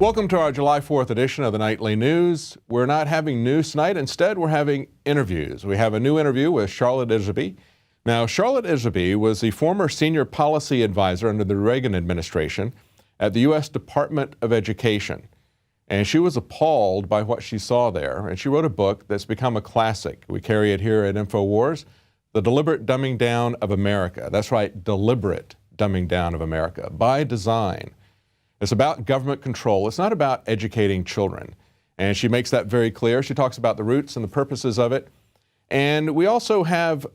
Welcome to our July 4th edition of the Nightly News. We're not having news tonight. Instead, we're having interviews. We have a new interview with Charlotte Iserbyt. Now, Charlotte Iserbyt was the former senior policy advisor under the Reagan administration at the U.S. Department of Education. And she was appalled by what she saw there. And she wrote a book that's become a classic. We carry it here at Infowars, The Deliberate Dumbing Down of America. That's right, deliberate dumbing down of America by design. It's about government control. It's not about educating children. And she makes that very clear. She talks about the roots and the purposes of it. And we also have,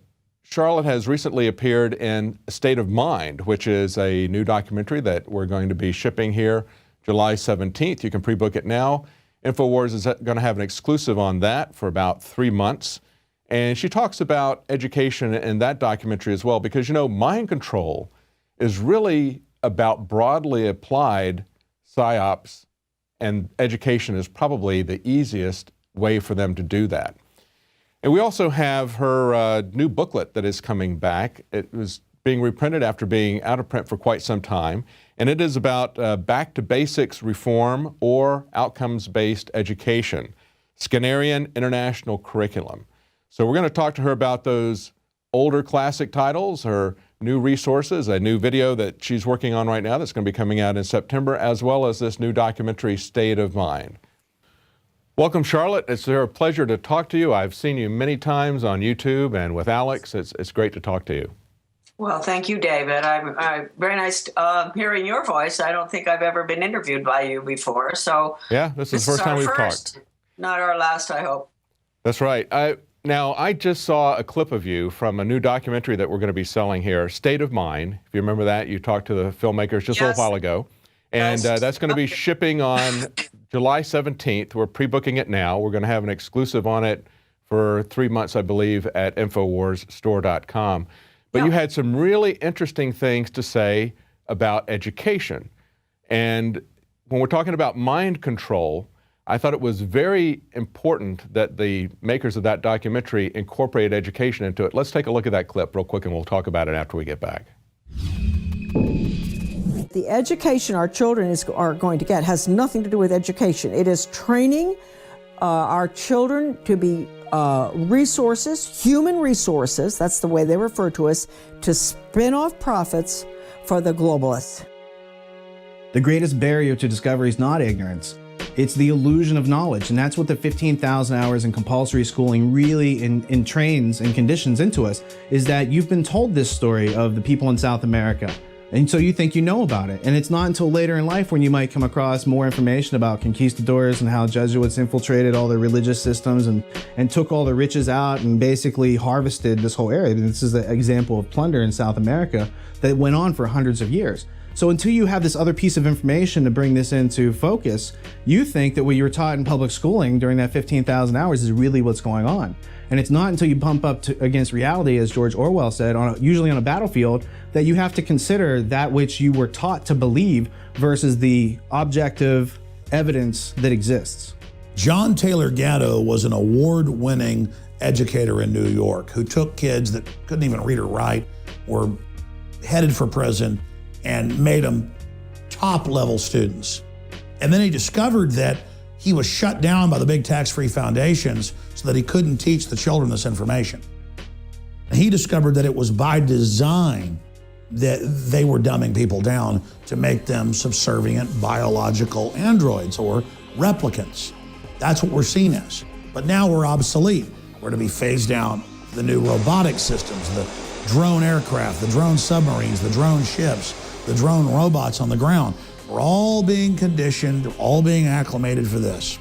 Charlotte has recently appeared in State of Mind, which is a new documentary that we're going to be shipping here July 17th. You can pre-book it now. Infowars is going to have an exclusive on that for about 3 months. And she talks about education in that documentary as well, because, you know, mind control is really about broadly applied psyops, and education is probably the easiest way for them to do that. And we also have her new booklet that is coming back. It was being reprinted after being out of print for quite some time, and it is about back to basics reform or outcomes-based education, Skinnerian International Curriculum. So we're going to talk to her about those older classic titles, her new resources, a new video that she's working on right now that's going to be coming out in September, as well as this new documentary, State of Mind. Welcome, Charlotte. It's a pleasure to talk to you. I've seen you many times on YouTube and with Alex. It's great to talk to you. Well, thank you, David. I'm very nice hearing your voice. I don't think I've ever been interviewed by you before. So yeah, this is the first time we've talked. Not our last, I hope. That's right. Now, I just saw a clip of you from a new documentary that we're going to be selling here, State of Mind. If you remember that, you talked to the filmmakers just a little while ago. And that's going to be shipping on July 17th. We're pre-booking it now. We're going to have an exclusive on it for 3 months, I believe, at InfoWarsStore.com. But you had some really interesting things to say about education. And when we're talking about mind control, I thought it was very important that the makers of that documentary incorporate education into it. Let's take a look at that clip real quick and we'll talk about it after we get back. The education our children are going to get has nothing to do with education. It is training our children to be resources, human resources, that's the way they refer to us, to spin off profits for the globalists. The greatest barrier to discovery is not ignorance. It's the illusion of knowledge, and that's what the 15,000 hours in compulsory schooling really entrains and conditions into us, is that you've been told this story of the people in South America, and so you think you know about it. And it's not until later in life when you might come across more information about conquistadors and how Jesuits infiltrated all the religious systems and took all the riches out and basically harvested this whole area. And this is an example of plunder in South America that went on for hundreds of years. So until you have this other piece of information to bring this into focus, you think that what you were taught in public schooling during that 15,000 hours is really what's going on. And it's not until you bump up against reality, as George Orwell said, usually on a battlefield, that you have to consider that which you were taught to believe versus the objective evidence that exists. John Taylor Gatto was an award-winning educator in New York who took kids that couldn't even read or write, were headed for prison, and made them top-level students. And then he discovered that he was shut down by the big tax-free foundations so that he couldn't teach the children this information. And he discovered that it was by design that they were dumbing people down to make them subservient biological androids or replicants. That's what we're seen as. But now we're obsolete. We're to be phased out the new robotic systems, the drone aircraft, the drone submarines, the drone ships, the drone robots on the ground. We're all being conditioned, all being acclimated for this.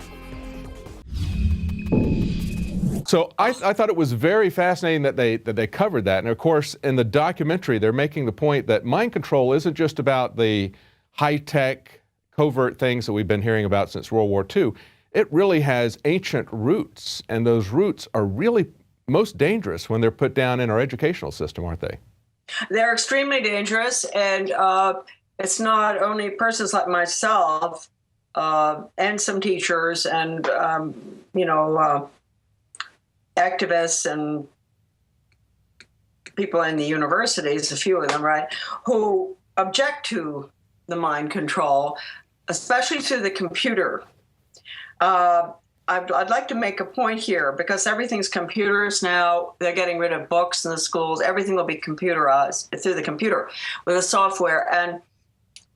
So I thought it was very fascinating that they covered that. And of course, in the documentary, they're making the point that mind control isn't just about the high-tech, covert things that we've been hearing about since World War II. It really has ancient roots, and those roots are really most dangerous when they're put down in our educational system, aren't they? They're extremely dangerous, and it's not only persons like myself and some teachers and, activists and people in the universities, a few of them, right, who object to the mind control. especially through the computer. I'd like to make a point here, because everything's computers now. They're getting rid of books in the schools. Everything will be computerized through the computer with the software. And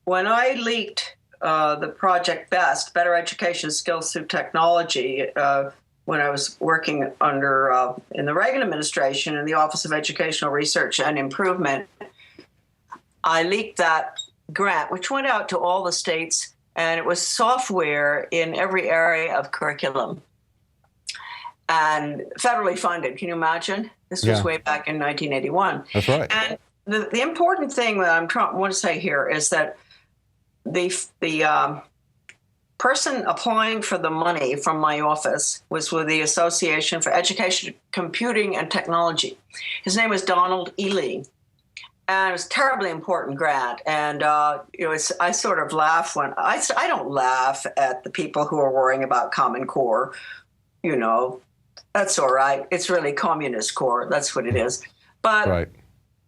when I leaked the Project BEST, Better Education Skills Through Technology, when I was working under in the Reagan administration in the Office of Educational Research and Improvement, I leaked that grant, which went out to all the states. And it was software in every area of curriculum and federally funded. Can you imagine? This was way back in 1981. That's right. And the important thing that want to say here is that the person applying for the money from my office was with the Association for Education, Computing, and Technology. His name was Donald E. Lee. And it was a terribly important grant. And, I sort of laugh when I don't laugh at the people who are worrying about Common Core. That's all right. It's really Communist Core. That's what it is. But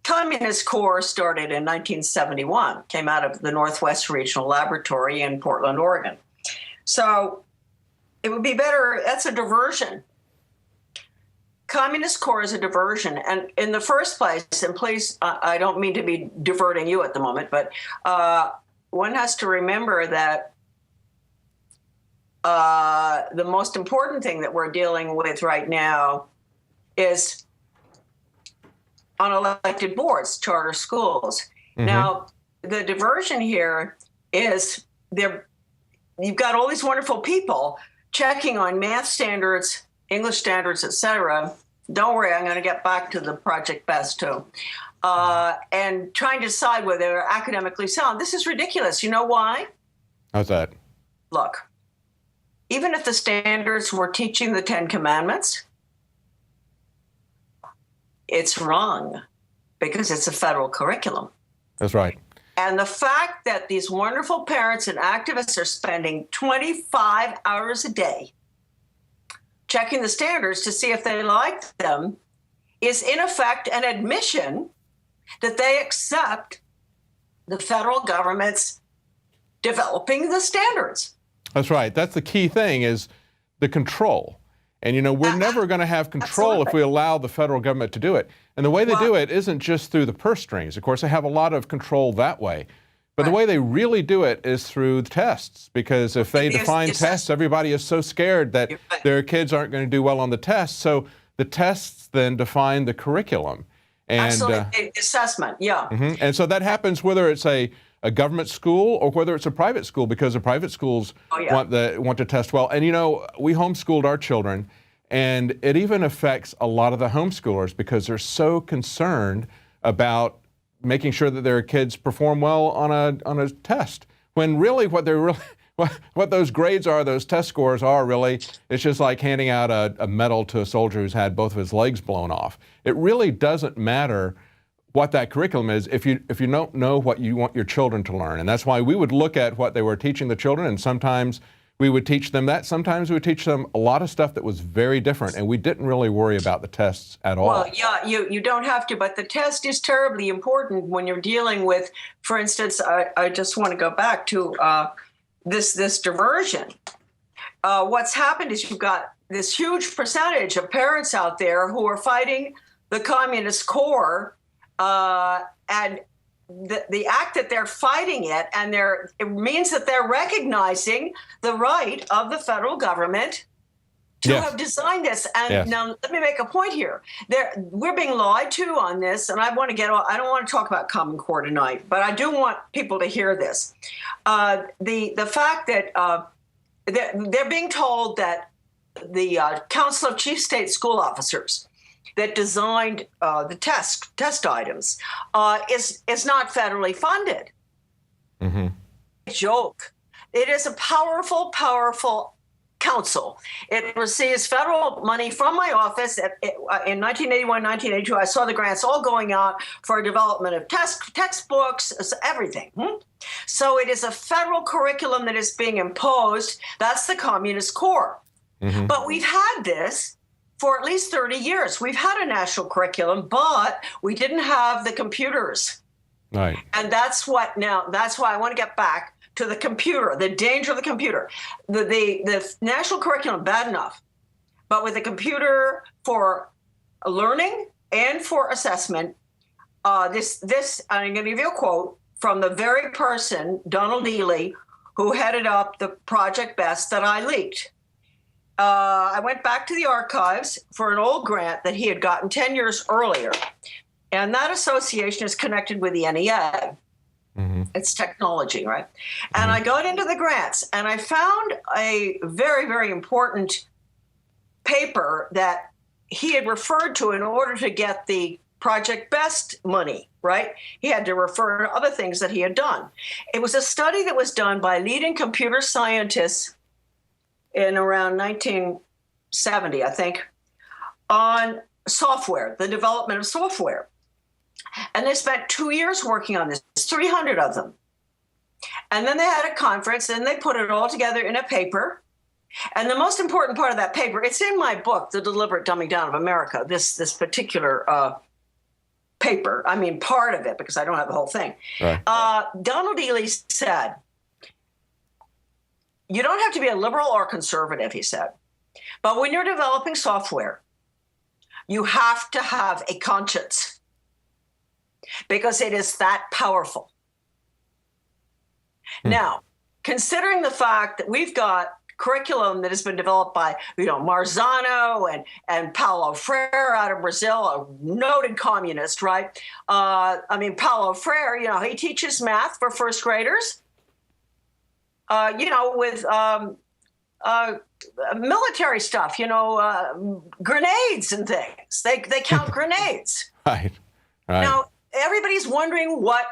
Communist Core started in 1971, came out of the Northwest Regional Laboratory in Portland, Oregon. So it would be better. That's a diversion. Communist Core is a diversion. And in the first place, and please, I don't mean to be diverting you at the moment, but one has to remember that the most important thing that we're dealing with right now is unelected boards, charter schools. Mm-hmm. Now, the diversion here is you've got all these wonderful people checking on math standards, English standards, et cetera. Don't worry, I'm going to get back to the Project BEST too. And trying to decide whether they're academically sound. This is ridiculous. You know why? How's that? Look, even if the standards were teaching the 10 Commandments, it's wrong because it's a federal curriculum. That's right. And the fact that these wonderful parents and activists are spending 25 hours a day checking the standards to see if they like them is in effect an admission that they accept the federal government's developing the standards. That's right. That's the key thing, is the control. And, we're never going to have control if we allow the federal government to do it. And the way they do it isn't just through the purse strings. Of course, they have a lot of control that way. But the way they really do it is through the tests, because if they define tests, everybody is so scared that their kids aren't going to do well on the tests. So the tests then define the curriculum. And, absolutely. Assessment, yeah. Mm-hmm. And so that happens whether it's a government school or whether it's a private school, because the private schools want to test well. And, we homeschooled our children, and it even affects a lot of the homeschoolers because they're so concerned about making sure that their kids perform well on a test, when really what those grades are, those test scores are really, it's just like handing out a medal to a soldier who's had both of his legs blown off. It really doesn't matter what that curriculum is if you don't know what you want your children to learn. And that's why we would look at what they were teaching the children, and sometimes we would teach them that. Sometimes we would teach them a lot of stuff that was very different, and we didn't really worry about the tests at all. Well, yeah, you don't have to, but the test is terribly important when you're dealing with, for instance, I just want to go back to this diversion. What's happened is you've got this huge percentage of parents out there who are fighting the Communist Core, and the act that they're fighting it, and it means that they're recognizing the right of the federal government to have designed this. And now let me make a point here. We're being lied to on this, and I don't want to talk about Common Core tonight, but I do want people to hear this. The fact that they're being told that the Council of Chief State School Officers that designed the test items is not federally funded. Mm-hmm. Joke. It is a powerful, powerful council. It receives federal money from my office. In 1981, 1982, I saw the grants all going out for development of textbooks, everything. So it is a federal curriculum that is being imposed. That's the Communist Core. Mm-hmm. But we've had this for at least 30 years. We've had a national curriculum, but we didn't have the computers. Right. And that's why I want to get back to the computer, the danger of the computer. The national curriculum, bad enough, but with the computer for learning and for assessment, this I'm going to give you a quote from the very person, Donald Ely, who headed up the Project Best that I leaked. I went back to the archives for an old grant that he had gotten 10 years earlier. And that association is connected with the NEA. Mm-hmm. It's technology, right? Mm-hmm. And I got into the grants, and I found a very, very important paper that he had referred to in order to get the Project Best money, right? He had to refer to other things that he had done. It was a study that was done by leading computer scientists in around 1970, I think, on software, the development of software. And they spent 2 years working on this, 300 of them. And then they had a conference, and they put it all together in a paper. And the most important part of that paper, it's in my book, The Deliberate Dumbing Down of America, this particular paper. I mean, part of it, because I don't have the whole thing. Right. Donald Ely said, you don't have to be a liberal or conservative, he said. But when you're developing software, you have to have a conscience, because it is that powerful. Now, considering the fact that we've got curriculum that has been developed by, Marzano and Paulo Freire out of Brazil, a noted communist, right? Paulo Freire, he teaches math for first graders, with military stuff, grenades and things. They count grenades. Right. Now, everybody's wondering what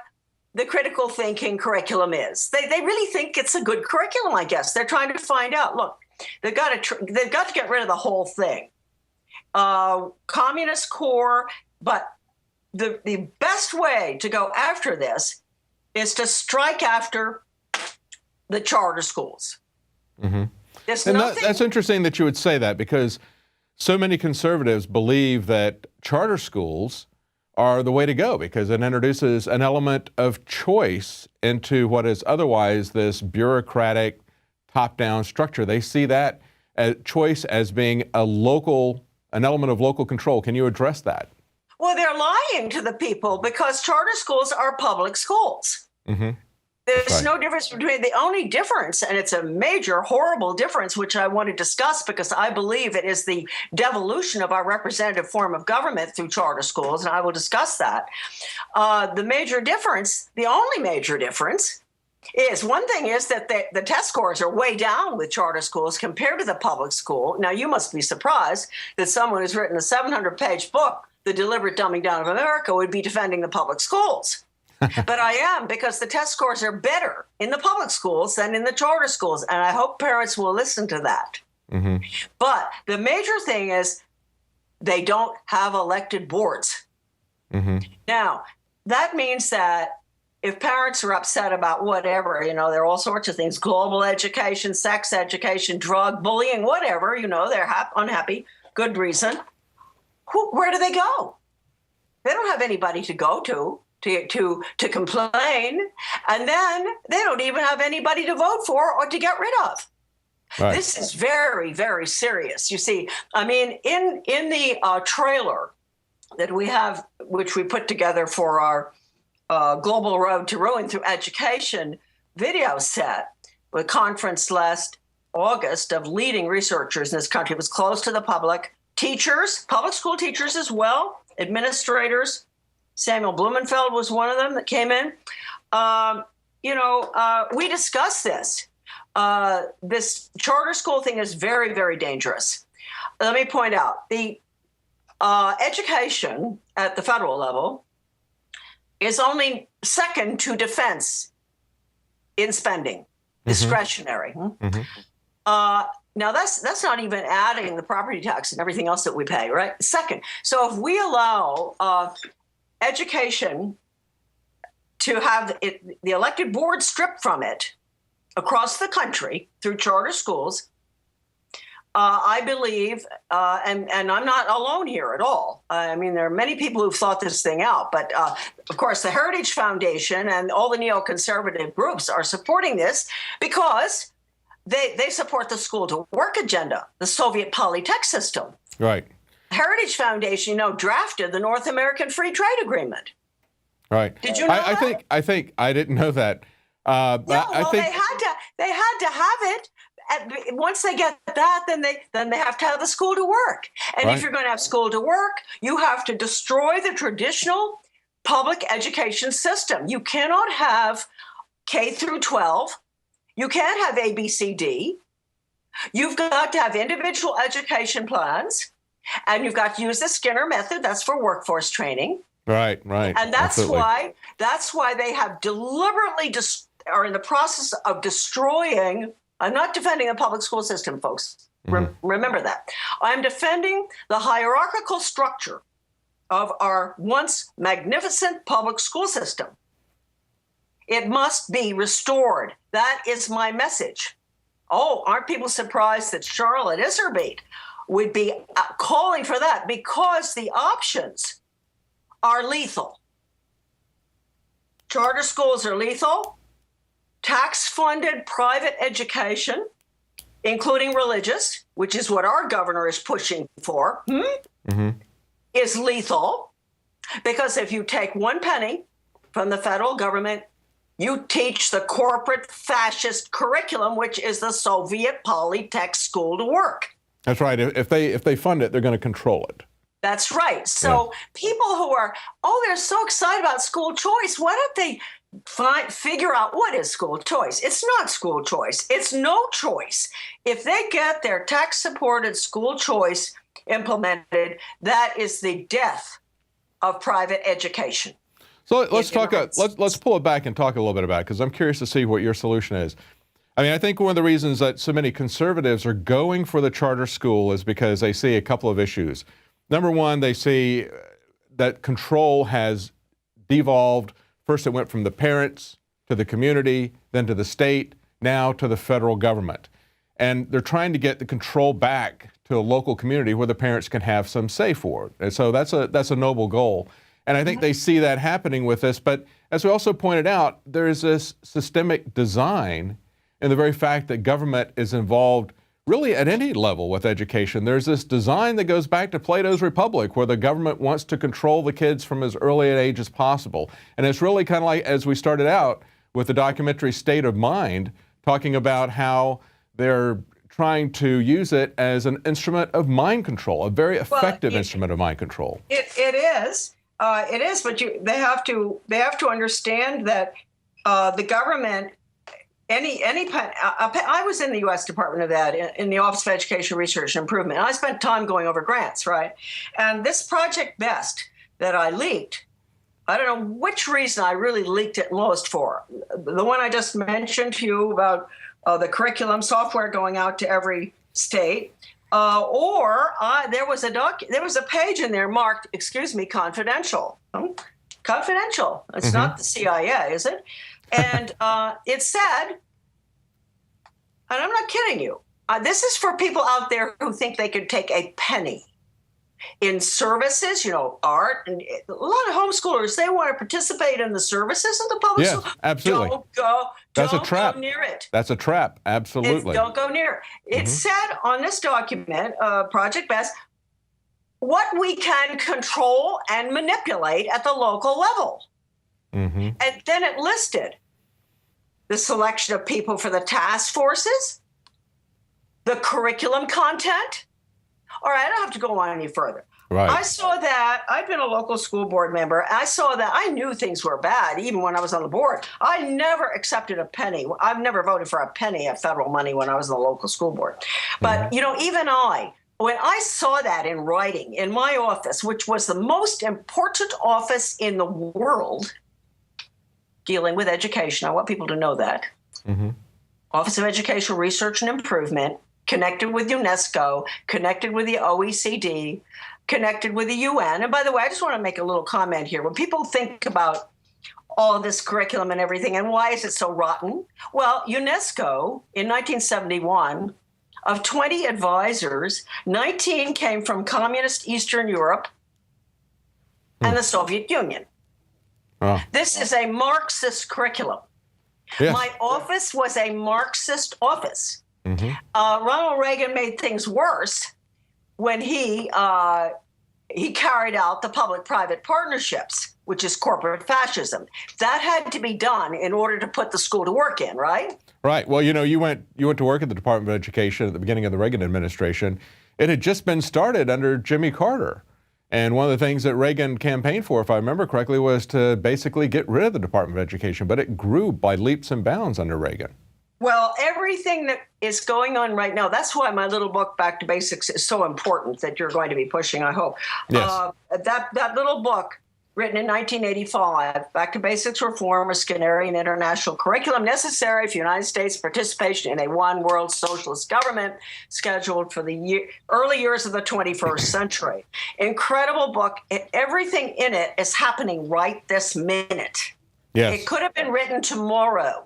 the critical thinking curriculum is. They really think it's a good curriculum, I guess. They're trying to find out. Look, they've got to get rid of the whole thing. Communist core, but the best way to go after this is to strike after the charter schools. Mm-hmm. That's interesting that you would say that, because so many conservatives believe that charter schools are the way to go, because it introduces an element of choice into what is otherwise this bureaucratic top-down structure. They see that choice as being an element of local control. Can you address that? Well, they're lying to the people, because charter schools are public schools. Mm-hmm. There's no difference between the only difference, and it's a major, horrible difference, which I want to discuss because I believe it is the devolution of our representative form of government through charter schools, and I will discuss that. The only major difference is, one thing is that the test scores are way down with charter schools compared to the public school. Now, you must be surprised that someone who's written a 700-page book, The Deliberate Dumbing Down of America, would be defending the public schools. But I am, because the test scores are better in the public schools than in the charter schools, and I hope parents will listen to that. Mm-hmm. But the major thing is they don't have elected boards. Mm-hmm. Now, that means that if parents are upset about whatever, there are all sorts of things, global education, sex education, drug, bullying, whatever, they're unhappy, good reason. Where do they go? They don't have anybody to go to complain, and then they don't even have anybody to vote for or to get rid of. Right. This is very, very serious. You see, in the trailer that we have, which we put together for our Global Road to Ruin Through Education video set, a conference last August of leading researchers in this country. It was closed to the public, teachers, public school teachers as well, administrators. Samuel Blumenfeld was one of them that came in. We discussed this. This charter school thing is very, very dangerous. Let me point out, the education at the federal level is only second to defense in spending, discretionary. Mm-hmm. Now, that's not even adding the property tax and everything else that we pay, right? Second. So if we allow education to have the elected board stripped from it across the country through charter schools, I believe, and I'm not alone here at all. I mean, there are many people who've thought this thing out, but of course, the Heritage Foundation and all the neoconservative groups are supporting this because they support the school to work agenda, the Soviet polytech system. Right. Heritage Foundation, drafted the North American Free Trade Agreement. Right. Did you know that? I think I didn't know that. Yeah, well, they had to have it. Once they get that, then they have to have the school to work. And Right. if you're going to have school to work, you have to destroy the traditional public education system. You cannot have K through 12. You can't have A, B, C, D. You've got to have individual education plans, and you've got to use the Skinner method. That's for workforce training. Right. And that's Absolutely. why they have deliberately are in the process of destroying. I'm not defending the public school system, folks. Remember that. I'm defending the hierarchical structure of our once magnificent public school system. It must be restored. That is my message. Oh, aren't people surprised that Charlotte Iserbyt would be calling for that? Because the options are lethal. Charter schools are lethal. Tax-funded private education, including religious, which is what our governor is pushing for, is lethal. Because if you take 1 penny from the federal government, you teach the corporate fascist curriculum, which is the Soviet polytech school to work. That's right. If they fund it, they're going to control it. That's right. So people who are, they're so excited about school choice, why don't they figure out what is school choice? It's not school choice. It's no choice. If they get their tax-supported school choice implemented, that is the death of private education. So let's talk. Let's pull it back and talk a little bit about it, because I'm curious to see what your solution is. I mean, I think one of the reasons that so many conservatives are going for the charter school is because they see a couple of issues. Number one, they see that control has devolved. First, it went from the parents to the community, then to the state, now to the federal government. And they're trying to get the control back to a local community where the parents can have some say for it. And so that's a noble goal. And I think they see that happening with this. But as we also pointed out, there is this systemic design in the very fact that government is involved really at any level with education. There's this design that goes back to Plato's Republic, where the government wants to control the kids from as early an age as possible. And it's really kind of like, as we started out with the documentary State of Mind, talking about how they're trying to use it as an instrument of mind control, a very effective instrument of mind control. It is, but they have to understand that the government. I was in the U.S. Department of Ed in the Office of Education Research and Improvement. And I spent time going over grants, right? And this Project BEST that I leaked, I don't know which reason I really leaked it most for. The one I just mentioned to you about the curriculum software going out to every state, there was a page in there marked, confidential. Confidential. It's not the CIA, is it? And it said, and I'm not kidding you, this is for people out there who think they could take a penny in services, art. And a lot of homeschoolers, they want to participate in the services of the public school. Absolutely. Don't go near it. That's a trap. Absolutely. Don't go near it. It said on this document, Project BEST, what we can control and manipulate at the local level. And then it listed the selection of people for the task forces, the curriculum content. All right, I don't have to go on any further. Right. I saw that. I've been a local school board member. I saw that. I knew things were bad, even when I was on the board. I never accepted a penny. I've never voted for a penny of federal money when I was in the local school board. But, even when I saw that in writing in my office, which was the most important office in the world, dealing with education. I want people to know that. Office of Educational Research and Improvement, connected with UNESCO, connected with the OECD, connected with the UN. And by the way, I just want to make a little comment here. When people think about all of this curriculum and everything, and why is it so rotten? Well, UNESCO in 1971 Of 20 advisors, 19 came from communist Eastern Europe and the Soviet Union. Oh. This is a Marxist curriculum. Yes. My office was a Marxist office. Ronald Reagan made things worse when he carried out the public-private partnerships, which is corporate fascism. That had to be done in order to put the school to work in, right? Right. Well, you went to work at the Department of Education at the beginning of the Reagan administration. It had just been started under Jimmy Carter. And one of the things that Reagan campaigned for, if I remember correctly, was to basically get rid of the Department of Education. But it grew by leaps and bounds under Reagan. Well, everything that is going on right now, that's why my little book, Back to Basics, is so important that you're going to be pushing, I hope. Yes. That little book, written in 1985, Back to Basics Reform, a Skinnerian International Curriculum Necessary for United States Participation in a One World Socialist Government, scheduled for the early years of the 21st century. Incredible book. Everything in it is happening right this minute. Yes. It could have been written tomorrow.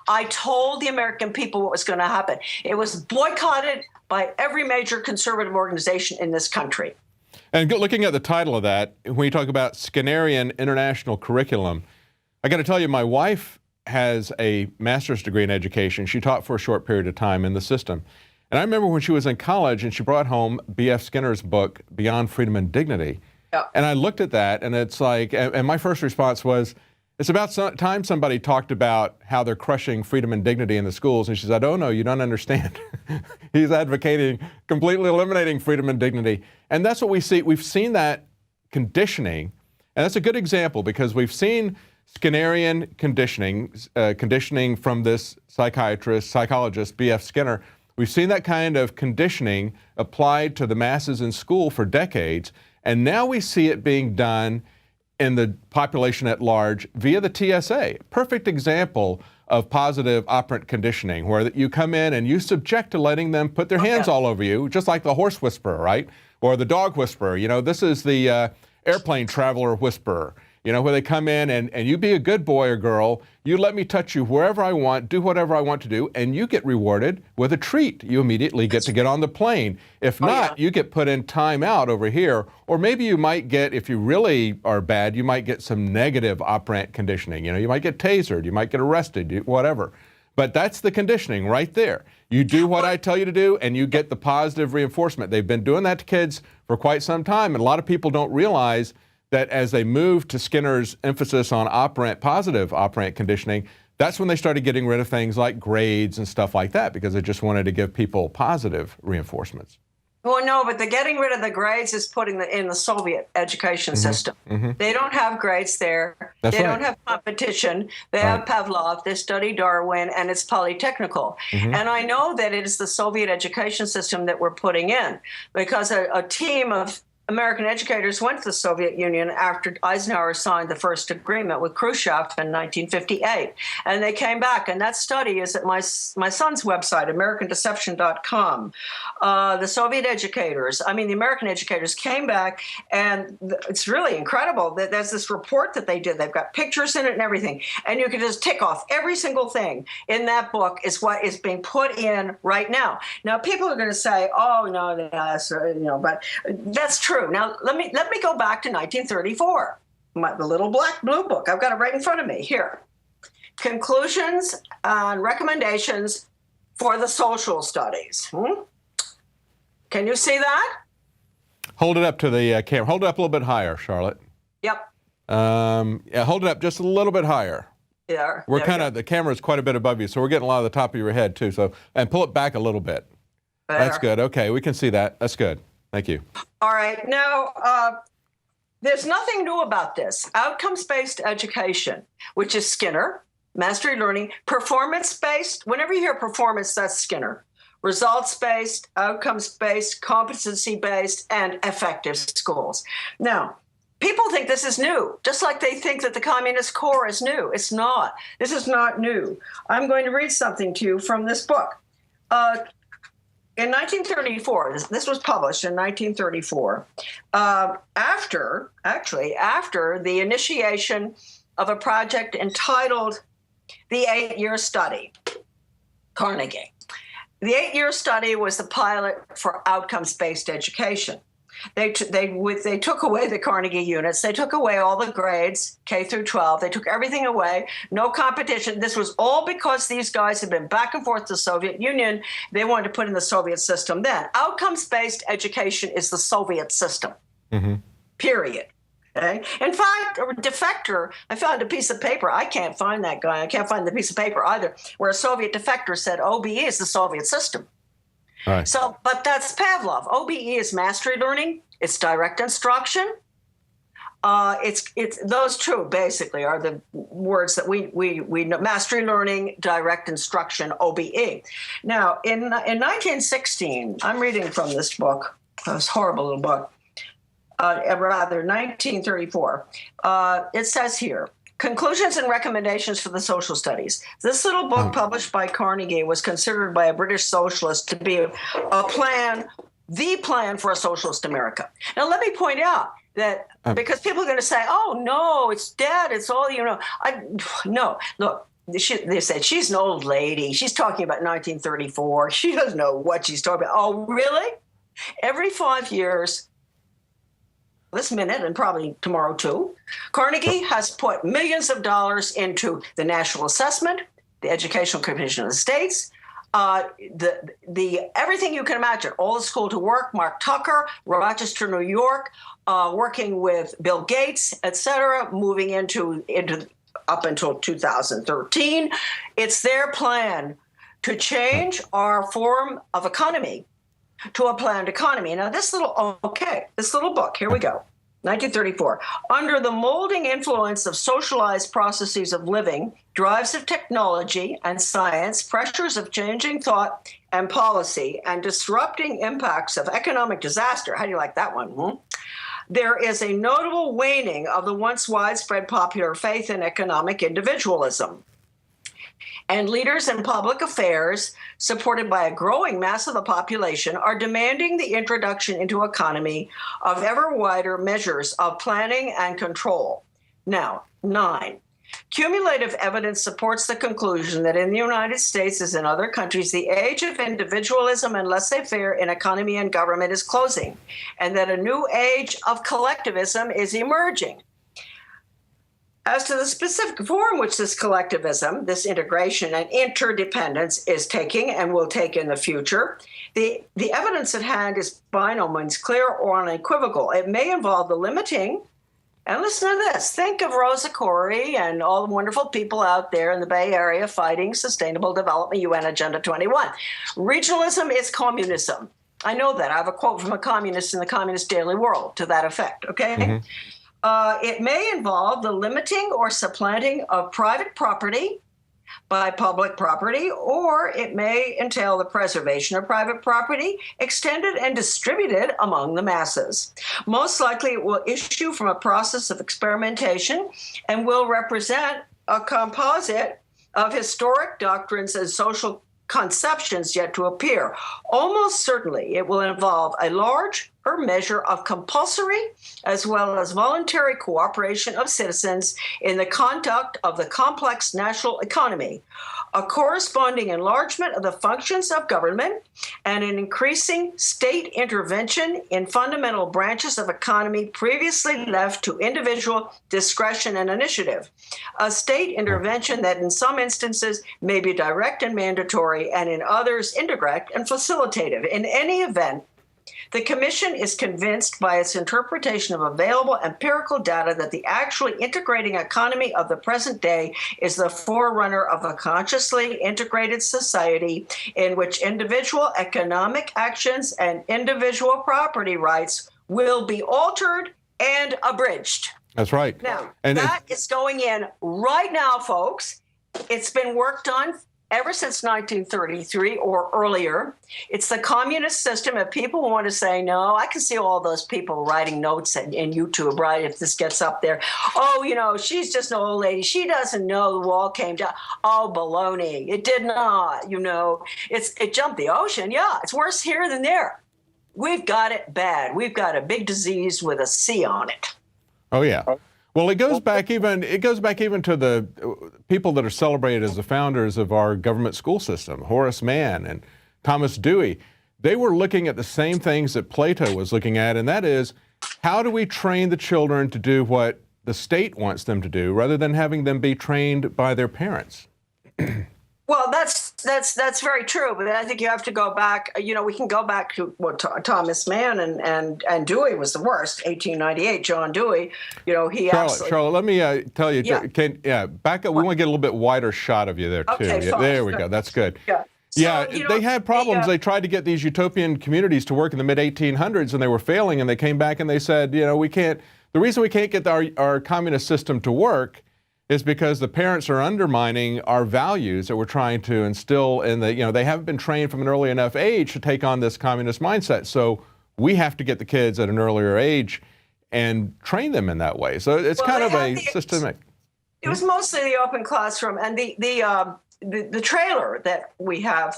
I told the American people what was going to happen. It was boycotted by every major conservative organization in this country. And looking at the title of that, when you talk about Skinnerian International Curriculum, I got to tell you, my wife has a master's degree in education. She taught for a short period of time in the system. And I remember when she was in college and she brought home B.F. Skinner's book, Beyond Freedom and Dignity. Yep. And I looked at that and it's like, and my first response was, it's about time somebody talked about how they're crushing freedom and dignity in the schools. And she said, oh, no, you don't understand. He's advocating completely eliminating freedom and dignity. And that's what we see. We've seen that conditioning. And that's a good example because we've seen Skinnerian conditioning from this psychologist, B.F. Skinner. We've seen that kind of conditioning applied to the masses in school for decades. And now we see it being done in the population at large via the TSA. Perfect example of positive operant conditioning, where you come in and you subject to letting them put their hands all over you, just like the horse whisperer, right? Or the dog whisperer. You know, this is the airplane traveler whisperer. You know, where they come in and you be a good boy or girl, you let me touch you wherever I want, do whatever I want to do, and you get rewarded with a treat. You immediately get to get on the plane. If not, you get put in time out over here, or maybe you might get, if you really are bad, you might get some negative operant conditioning. You know, you might get tasered, you might get arrested, whatever. But that's the conditioning right there. You do what I tell you to do, and you get the positive reinforcement. They've been doing that to kids for quite some time, and a lot of people don't realize that as they moved to Skinner's emphasis on positive operant conditioning, that's when they started getting rid of things like grades and stuff like that, because they just wanted to give people positive reinforcements. Well, no, but the getting rid of the grades is putting in the Soviet education system. They don't have grades there. They don't have competition. They have Pavlov. They study Darwin, and it's polytechnical. And I know that it is the Soviet education system that we're putting in, because a team of American educators went to the Soviet Union after Eisenhower signed the first agreement with Khrushchev in 1958. And they came back, and that study is at my son's website, AmericanDeception.com. The American educators came back, and it's really incredible that there's this report that they did. They've got pictures in it and everything. And you can just tick off every single thing in that book is what is being put in right now. Now, people are going to say, oh, no, that's, but that's true. Now, let me go back to 1934, the little blue book. I've got it right in front of me here. Conclusions and recommendations for the social studies. Can you see that? Hold it up to the camera. Hold it up a little bit higher, Charlotte. Yep. Yeah, hold it up just a little bit higher. Yeah. We're the camera's quite a bit above you, so we're getting a lot of the top of your head too. So, and pull it back a little bit. Better. That's good. Okay, we can see that. That's good. Thank you. All right. Now, there's nothing new about this. Outcomes-based education, which is Skinner, mastery learning, performance-based. Whenever you hear performance, that's Skinner. Results-based, outcomes-based, competency-based, and effective schools. Now, people think this is new, just like they think that the Communist Core is new. It's not. This is not new. I'm going to read something to you from this book. In 1934, this was published in 1934, after the initiation of a project entitled The 8-Year Study, Carnegie. The 8-year study was the pilot for outcomes-based education. They took away the Carnegie units. They took away all the grades, K through 12. They took everything away, no competition. This was all because these guys had been back and forth to the Soviet Union. They wanted to put in the Soviet system then. Outcomes-based education is the Soviet system, period. Okay? In fact, a defector, I found a piece of paper. I can't find that guy. I can't find the piece of paper either, where a Soviet defector said OBE is the Soviet system. Right. So, but that's Pavlov. OBE is mastery learning. It's direct instruction. It's those two basically are the words that we know: mastery learning, direct instruction, OBE. Now, in 1916, I'm reading from this book. This horrible little book. Rather, 1934. It says here, Conclusions and Recommendations for the Social Studies. This little book published by Carnegie was considered by a British socialist to be a plan, the plan for a socialist America. Now, let me point out that because people are going to say, oh, no, it's dead. It's all, no, look. They said, she's an old lady. She's talking about 1934. She doesn't know what she's talking about. Oh, really? Every 5 years, this minute and probably tomorrow too, Carnegie has put millions of dollars into the National Assessment, the Educational Commission of the States, the everything you can imagine, all the school to work, Mark Tucker, Rochester, New York, working with Bill Gates, et cetera, moving into up until 2013. It's their plan to change our form of economy to a planned economy. Now, this little book, here we go, 1934. Under the molding influence of socialized processes of living, drives of technology and science, pressures of changing thought and policy, and disrupting impacts of economic disaster, how do you like that one? There is a notable waning of the once widespread popular faith in economic individualism. And leaders in public affairs, supported by a growing mass of the population, are demanding the introduction into economy of ever wider measures of planning and control. Now, 9. Cumulative evidence supports the conclusion that in the United States, as in other countries, the age of individualism and laissez-faire in economy and government is closing, and that a new age of collectivism is emerging. As to the specific form which this collectivism, this integration and interdependence is taking and will take in the future, the evidence at hand is by no means clear or unequivocal. It may involve the limiting, and listen to this, think of Rosa Koire and all the wonderful people out there in the Bay Area fighting Sustainable Development UN Agenda 21. Regionalism is communism. I know that. I have a quote from a communist in the Communist Daily World to that effect, okay? Mm-hmm. It may involve the limiting or supplanting of private property by public property, or it may entail the preservation of private property, extended and distributed among the masses. Most likely it will issue from a process of experimentation and will represent a composite of historic doctrines and social conceptions yet to appear. Almost certainly it will involve a larger measure of compulsory as well as voluntary cooperation of citizens in the conduct of the complex national economy, a corresponding enlargement of the functions of government, and an increasing state intervention in fundamental branches of economy previously left to individual discretion and initiative. A state intervention that in some instances may be direct and mandatory, and in others indirect and facilitative. In any event, the Commission is convinced by its interpretation of available empirical data that the actually integrating economy of the present day is the forerunner of a consciously integrated society in which individual economic actions and individual property rights will be altered and abridged. That's right. Now, that is going in right now, folks. It's been worked on ever since 1933 or earlier. It's the communist system. If people want to say no, I can see all those people writing notes in YouTube, right, if this gets up there. Oh, she's just an old lady. She doesn't know the wall came down. Oh, baloney. It did not, It jumped the ocean. Yeah, it's worse here than there. We've got it bad. We've got a big disease with a C on it. Oh, yeah. Well, it goes back even to the people that are celebrated as the founders of our government school system, Horace Mann and Thomas Dewey, they were looking at the same things that Plato was looking at, and that is, how do we train the children to do what the state wants them to do rather than having them be trained by their parents? Well, that's very true, but I think you have to go back. You know, we can go back to what Thomas Mann and Dewey was the worst. 1898, John Dewey. You know, he Charlotte, let me tell you. Yeah. Back up. We want to get a little bit wider shot of you there too. Okay, Yeah, fine. there we go. That's good. Yeah. Yeah, So, you know, they had problems. They tried to get these utopian communities to work in the mid-1800s, and they were failing. And they came back and they said, you know, we can't. The reason we can't get our communist system to work is because the parents are undermining our values that we're trying to instill in the, you know, they haven't been trained from an early enough age to take on this communist mindset. So we have to get the kids at an earlier age and train them in that way. So it's kind of a systemic. It was mostly the open classroom and the trailer that we have.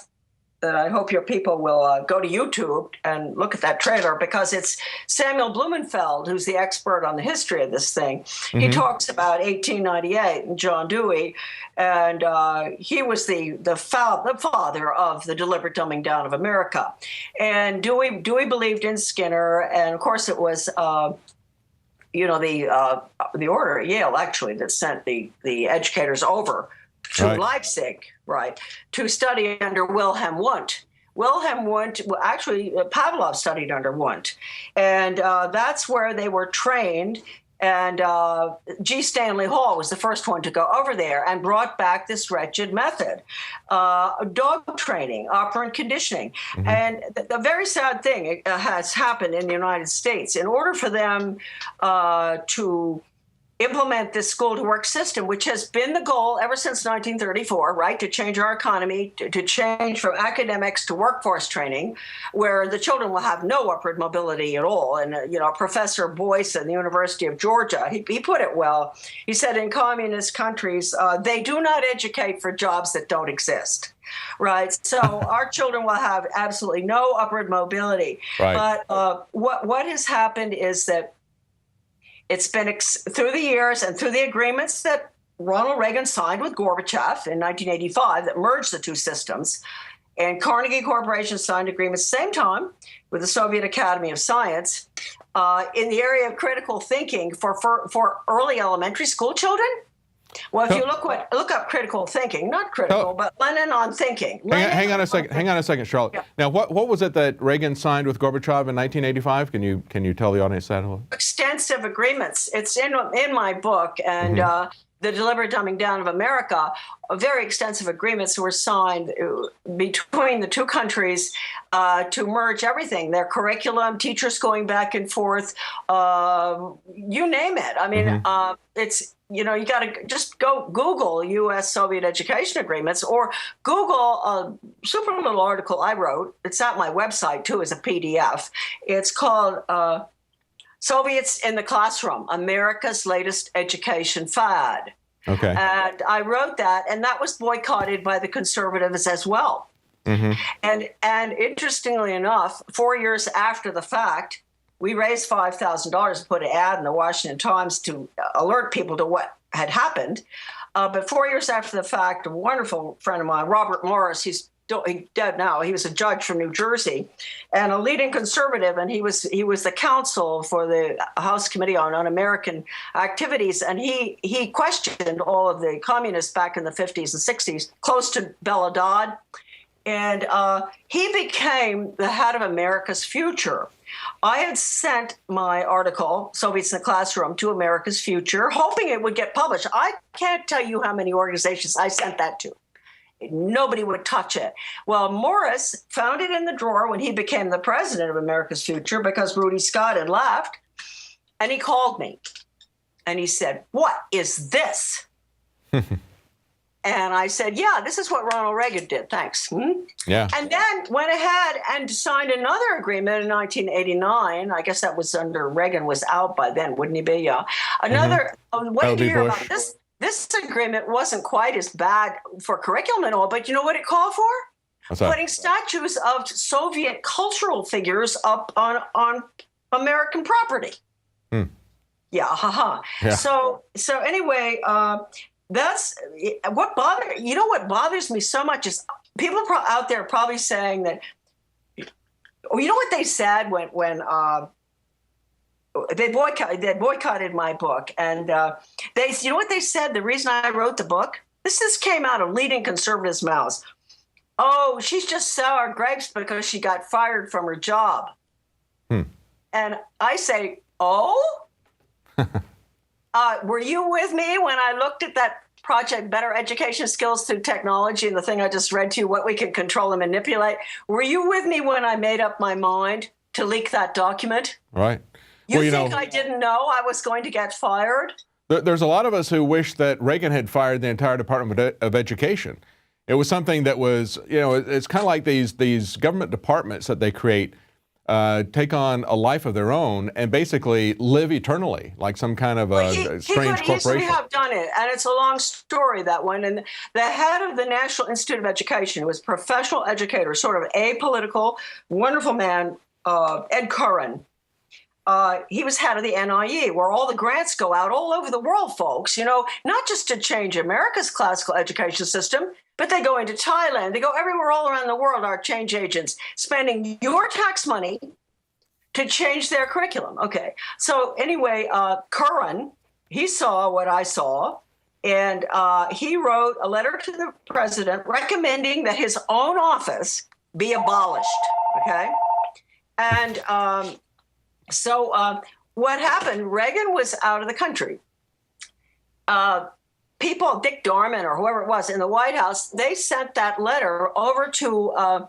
That I hope your people will go to YouTube and look at that trailer, because it's Samuel Blumenfeld, who's the expert on the history of this thing. He talks about 1898 and John Dewey, and he was the father of the deliberate dumbing down of America. And Dewey believed in Skinner, and of course it was you know, the order at Yale actually that sent the educators over to Leipzig, to study under Wilhelm Wundt. Wilhelm Wundt, actually, Pavlov studied under Wundt. And that's where they were trained. And G. Stanley Hall was the first one to go over there and brought back this wretched method. Dog training, operant conditioning. And the very sad thing has happened in the United States. In order for them to implement this school-to-work system, which has been the goal ever since 1934, right, to change our economy, to change from academics to workforce training, where the children will have no upward mobility at all. And, you know, Professor Boyce at the University of Georgia, he put it well. He said in communist countries, they do not educate for jobs that don't exist. Right. So our children will have absolutely no upward mobility. Right. But what has happened is that it's been through the years and through the agreements that Ronald Reagan signed with Gorbachev in 1985 that merged the two systems, and Carnegie Corporation signed agreements at the same time with the Soviet Academy of Science in the area of critical thinking for early elementary school children. Well, if you look up critical thinking, not critical, but Lenin on thinking. Hang on a second, Charlotte. Yeah. Now, what was it that Reagan signed with Gorbachev in 1985? Can you tell the audience that? Extensive agreements. It's in my book, and the deliberate dumbing down of America. Very extensive agreements were signed between the two countries to merge everything: their curriculum, teachers going back and forth, you name it. I mean, it's. You know, you got to just go Google U.S.-Soviet education agreements, or Google a super little article I wrote. It's at my website, too, as a PDF. It's called Soviets in the Classroom, America's Latest Education Fad. Okay. And I wrote that, and that was boycotted by the conservatives as well. And interestingly enough, 4 years after the fact, we raised $5,000 and put an ad in the Washington Times to alert people to what had happened. But 4 years after the fact, a wonderful friend of mine, Robert Morris, he's dead now. He was a judge from New Jersey and a leading conservative, and he was the counsel for the House Committee on Un-American Activities, and he questioned all of the communists back in the 50s and 60s, close to Bella Dodd, and he became the head of America's Future. I had sent my article, Soviets in the Classroom, to America's Future, hoping it would get published. I can't tell you how many organizations I sent that to. Nobody would touch it. Well, Morris found it in the drawer when he became the president of America's Future because Rudy Scott had left. And he called me and he said, "What is this?" And I said, "Yeah, this is what Ronald Reagan did. Thanks." Yeah. And then went ahead and signed another agreement in 1989. I guess that was under Reagan was out by then, wouldn't he be? Yeah. Another, wait to hear about this. This agreement wasn't quite as bad for curriculum and all, but you know what it called for? What's that? Putting statues of Soviet cultural figures up on American property. Yeah, Yeah. So anyway, that's what bothers me so much is people out there probably saying that, oh, you know what they said when they boycotted my book, and you know what they said? The reason I wrote the book, this came out of leading conservatives' mouths. Oh, she's just sour grapes because she got fired from her job. And I say, oh, were you with me when I looked at that project, Better Education Skills Through Technology, and the thing I just read to you, what we can control and manipulate? Were you with me when I made up my mind to leak that document? Right. You think I didn't know I was going to get fired? There's a lot of us who wish that Reagan had fired the entire Department of Education. It was something that was, it's kind of like these government departments that they create take on a life of their own and basically live eternally, like some kind of strange corporation. He could easily have done it, and it's a long story, that one. And the head of the National Institute of Education was a professional educator, sort of apolitical, wonderful man, Ed Curran. He was head of the NIE, where all the grants go out all over the world, folks, not just to change America's classical education system, but they go into Thailand. They go everywhere all around the world, our change agents, spending your tax money to change their curriculum. Okay. So anyway, Curran, he saw what I saw, and he wrote a letter to the president recommending that his own office be abolished. Okay. And so what happened, Reagan was out of the country. People, Dick Dorman or whoever it was in the White House, they sent that letter over to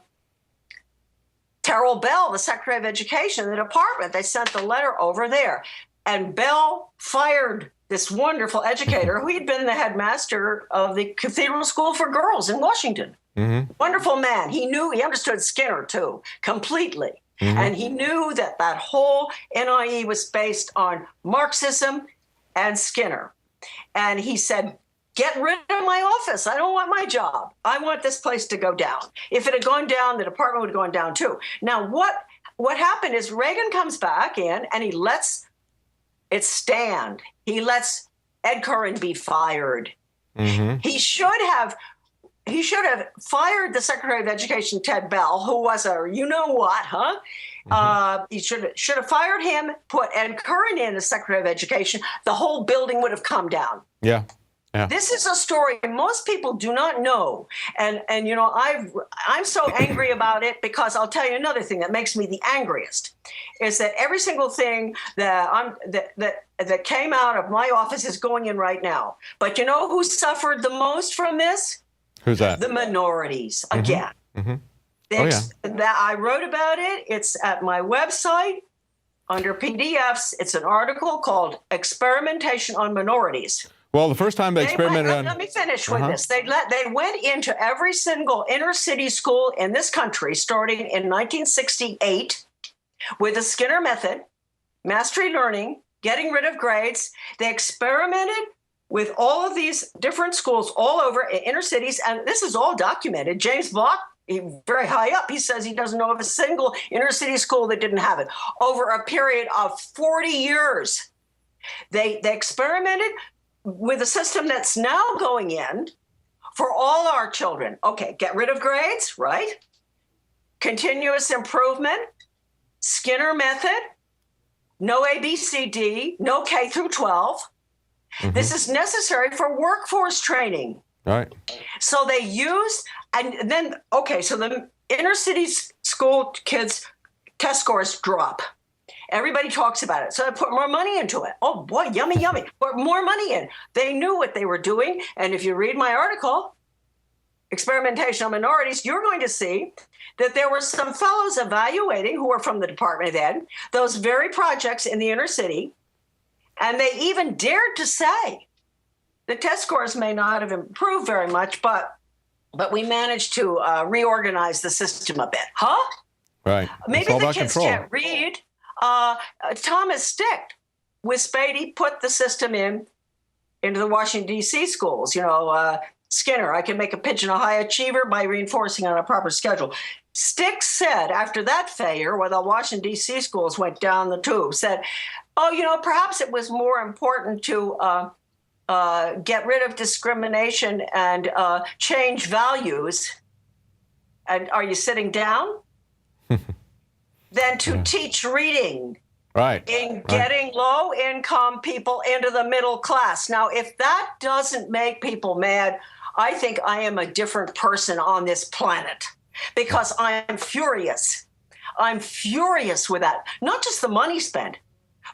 Terrell Bell, the Secretary of Education, the department. They sent the letter over there. And Bell fired this wonderful educator who had been the headmaster of the Cathedral School for Girls in Washington. Wonderful man. He understood Skinner, too, completely. And he knew that whole NIE was based on Marxism and Skinner. And he said, get rid of my office. I don't want my job. I want this place to go down. If it had gone down, the department would have gone down too. Now, what happened is Reagan comes back in and he lets it stand. He lets Ed Curran be fired. He should have fired the Secretary of Education, Ted Bell, who was he should have fired him, put Ed Curran in as Secretary of Education. The whole building would have come down. Yeah. This is a story most people do not know, and I'm so angry about it because I'll tell you another thing that makes me the angriest is that every single thing that came out of my office is going in right now. But you know who suffered the most from this? Who's that? The minorities again. That I wrote about it. It's at my website under PDFs. It's an article called "Experimentation on Minorities." Well, the first time they experimented on... Let me finish with this. They went into every single inner city school in this country starting in 1968 with the Skinner method, mastery learning, getting rid of grades. They experimented with all of these different schools all over inner cities, and this is all documented. James Block, very high up, he says he doesn't know of a single inner city school that didn't have it. Over a period of 40 years, they experimented with a system that's now going in for all our children. Okay, get rid of grades, right? Continuous improvement, Skinner method, no ABCD, no K through 12. This is necessary for workforce training. Right. So they used, and then, so the inner city school kids' test scores drop. Everybody talks about it. So I put more money into it. Oh, boy, yummy, yummy. Put more money in. They knew what they were doing. And if you read my article, Experimentation on Minorities, you're going to see that there were some fellows evaluating who were from the Department of Ed, those very projects in the inner city. And they even dared to say the test scores may not have improved very much, but we managed to reorganize the system a bit. Right. Maybe the kids can't read. Thomas Stick with Spady put the system into the Washington, D.C. schools. Skinner, I can make a pigeon a high achiever by reinforcing on a proper schedule. Stick said after that failure, when the Washington, D.C. schools went down the tube, said, perhaps it was more important to get rid of discrimination and change values And are you sitting down? Then to teach reading. Right. In getting low-income people into the middle class. Now, if that doesn't make people mad, I think I am a different person on this planet, because I am furious. I'm furious with that. Not just the money spent,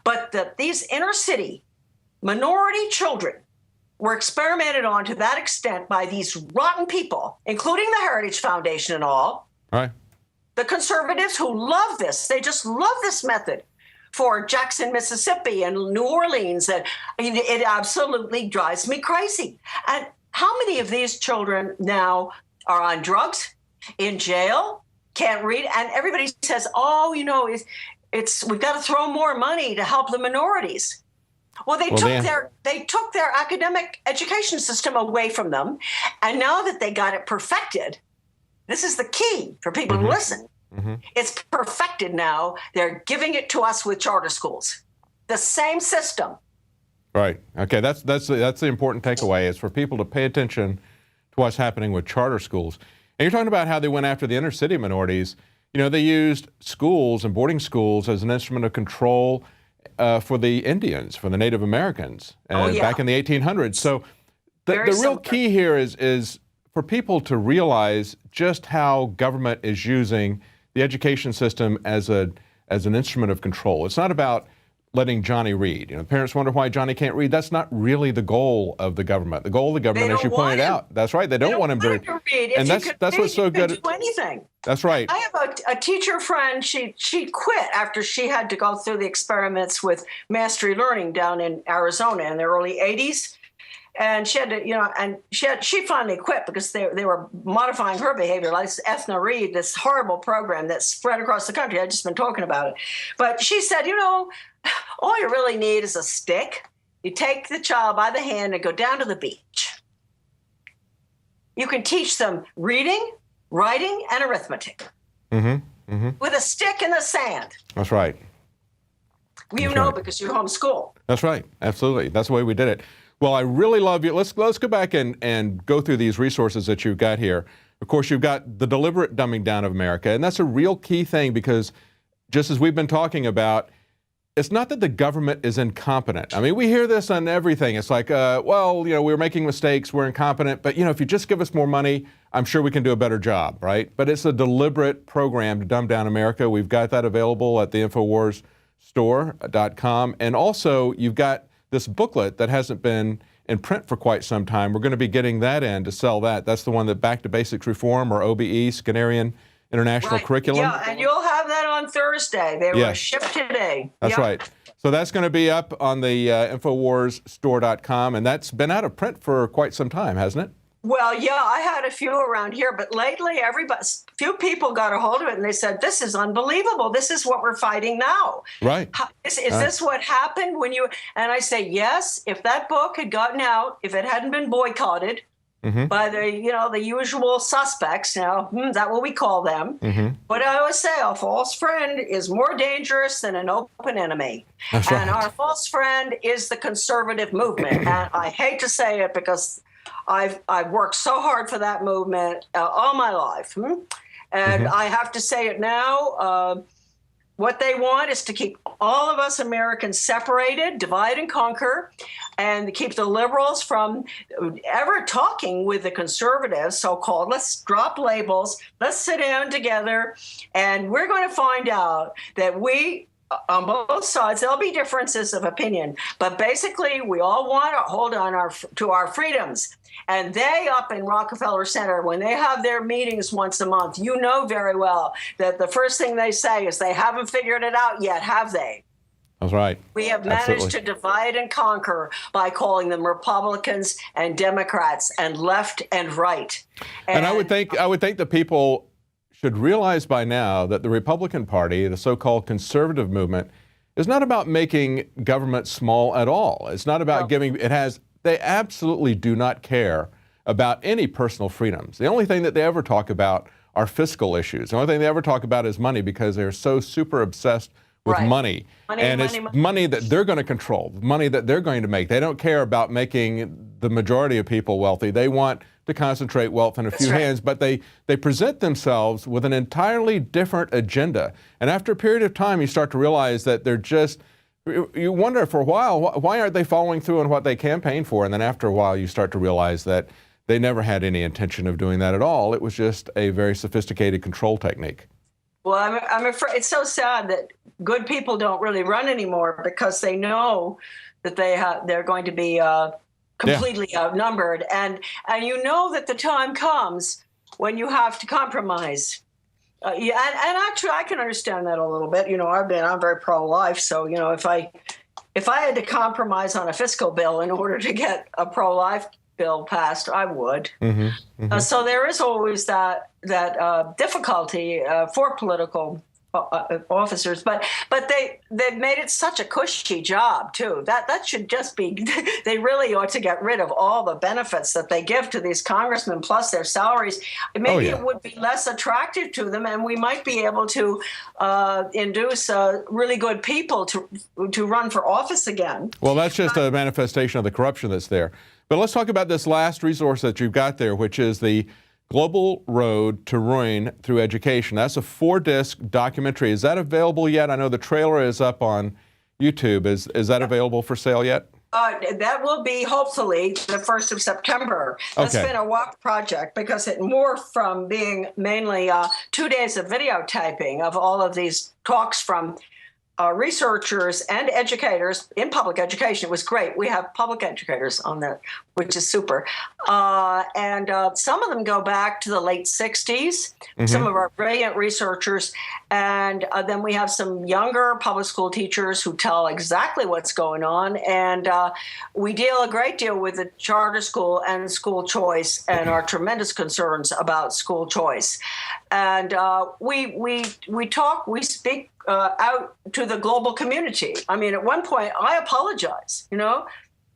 but that these inner city minority children were experimented on to that extent by these rotten people, including the Heritage Foundation and all. Right. The conservatives who love this, they just love this method for Jackson, Mississippi and New Orleans. And it absolutely drives me crazy. And how many of these children now are on drugs, in jail, can't read? And everybody says, oh, you know, we've got to throw more money to help the minorities. Well, they took their academic education system away from them. And now that they got it perfected, this is the key for people to listen. It's perfected now. They're giving it to us with charter schools. The same system. Right. Okay. That's the important takeaway, is for people to pay attention to what's happening with charter schools. And you're talking about how they went after the inner city minorities. You know, they used schools and boarding schools as an instrument of control for the Indians, for the Native Americans, back in the 1800s. So the real key here is for people to realize just how government is using the education system as an instrument of control. It's not about letting Johnny read. You know, parents wonder why Johnny can't read. That's not really the goal of the government. The goal of the government, as you pointed out, that's right. They don't want him to read. And that's what's so good. Do anything. That's right. I have a teacher friend. She quit after she had to go through the experiments with mastery learning down in Arizona in the early 80s. And she had to, you know, and she finally quit because they were modifying her behavior, like Ethna Reed, this horrible program that's spread across the country. I've just been talking about it. But she said, you know, all you really need is a stick. You take the child by the hand and go down to the beach. You can teach them reading, writing, and arithmetic with a stick in the sand. That's right. You know, because you homeschool. That's right. Absolutely. That's the way we did it. Well, I really love you. Let's go back and go through these resources that you've got here. Of course, you've got the deliberate dumbing down of America, and that's a real key thing, because just as we've been talking about, it's not that the government is incompetent. I mean, we hear this on everything. It's like, well, you know, we're making mistakes, we're incompetent, but, you know, if you just give us more money, I'm sure we can do a better job, right? But it's a deliberate program to dumb down America. We've got that available at the Infowars store.com. And also, you've got this booklet that hasn't been in print for quite some time. We're going to be getting that in to sell that. That's the one that Back to Basics Reform, or OBE, Skinnerian International Curriculum. Yeah, and you'll have that on Thursday. They were shipped today. That's right. So that's going to be up on the InfoWarsStore.com, and that's been out of print for quite some time, hasn't it? Well, yeah, I had a few around here, but lately few people got a hold of it and they said, this is unbelievable. This is what we're fighting now. Right. Is this what happened when you, and I say, yes, if that book had gotten out, if it hadn't been boycotted by the usual suspects, now, is that what we call them? But I always say a false friend is more dangerous than an open enemy. That's right. And our false friend is the conservative movement. And I hate to say it because I've worked so hard for that movement all my life. And I have to say it now. What they want is to keep all of us Americans separated, divide and conquer, and to keep the liberals from ever talking with the conservatives, so-called. Let's drop labels. Let's sit down together, and we're going to find out that we, on both sides, there'll be differences of opinion, but basically we all want to hold on to our freedoms. And they up in Rockefeller Center, when they have their meetings once a month, you know very well that the first thing they say is they haven't figured it out yet, have they? That's right. We have managed to divide and conquer by calling them Republicans and Democrats and left and right. And I would think that people should realize by now that the Republican Party, the so-called conservative movement, is not about making government small at all. It's not about they absolutely do not care about any personal freedoms. The only thing that they ever talk about are fiscal issues. The only thing they ever talk about is money, because they're so super obsessed with money. It's money that they're going to control, money that they're going to make. They don't care about making the majority of people wealthy. They want to concentrate wealth in a few hands, but they present themselves with an entirely different agenda. And after a period of time, you start to realize that they're just, you wonder for a while, why aren't they following through on what they campaigned for? And then after a while, you start to realize that they never had any intention of doing that at all. It was just a very sophisticated control technique. Well, I'm afraid it's so sad that good people don't really run anymore because they know that they're going to be completely outnumbered, and you know that the time comes when you have to compromise. And actually, I can understand that a little bit. You know, I'm very pro-life, so you know, if I had to compromise on a fiscal bill in order to get a pro-life bill passed, I would. So there is always that difficulty for political officers, but they've made it such a cushy job too. That should just be. They really ought to get rid of all the benefits that they give to these congressmen plus their salaries. Maybe it would be less attractive to them, and we might be able to induce really good people to run for office again. Well, that's just a manifestation of the corruption that's there. But let's talk about this last resource that you've got there, which is the Global Road to Ruin Through Education. That's a 4-disc documentary. Is that available yet? I know the trailer is up on YouTube. Is that available for sale yet? That will be hopefully the 1st of September. That's been a walk project because it morphed from being mainly 2 days of videotaping of all of these talks from researchers and educators in public education. It was great. We have public educators on that, which is super. And some of them go back to the late 60s, some of our brilliant researchers. And then we have some younger public school teachers who tell exactly what's going on. And we deal a great deal with the charter school and school choice and our tremendous concerns about school choice. And we speak out to the global community. I mean, at one point, I apologize, you know,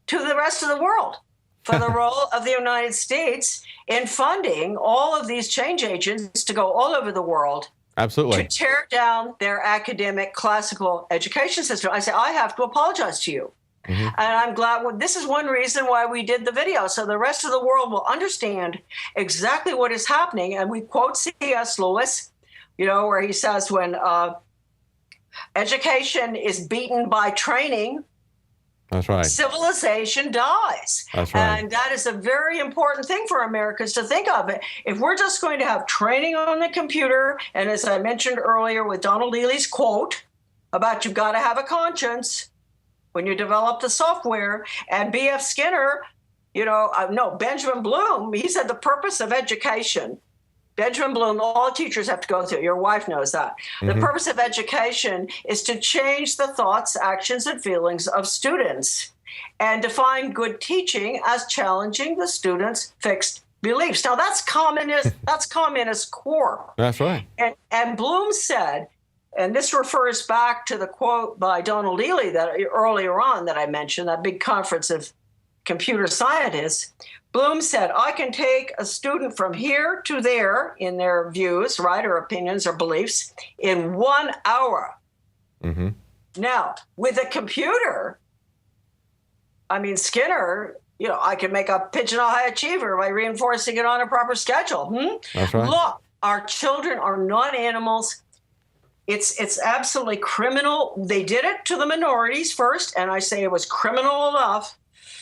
to the rest of the world for the role of the United States in funding all of these change agents to go all over the world. Absolutely. To tear down their academic classical education system. I say, I have to apologize to you. And I'm glad this is one reason why we did the video, so the rest of the world will understand exactly what is happening. And we quote C.S. Lewis, you know, where he says when education is beaten by training, that's right, civilization dies. That's right. And that is a very important thing for Americans to think of. If we're just going to have training on the computer, and as I mentioned earlier with Donald Ely's quote about you've got to have a conscience when you develop the software, and B.F. Skinner, you know, Benjamin Bloom, he said the purpose of education, Benjamin Bloom, all teachers have to go through, your wife knows that. The purpose of education is to change the thoughts, actions, and feelings of students and define good teaching as challenging the students' fixed beliefs. Now that's communist core. That's right. And Bloom said, and this refers back to the quote by Donald Ely that earlier on that I mentioned, that big conference of computer scientists. Bloom said, I can take a student from here to there in their views, right, or opinions or beliefs in 1 hour. Now, with a computer, I mean, Skinner, you know, I can make a pigeon a high achiever by reinforcing it on a proper schedule. That's right. Look, our children are not animals. It's absolutely criminal. They did it to the minorities first, and I say it was criminal enough.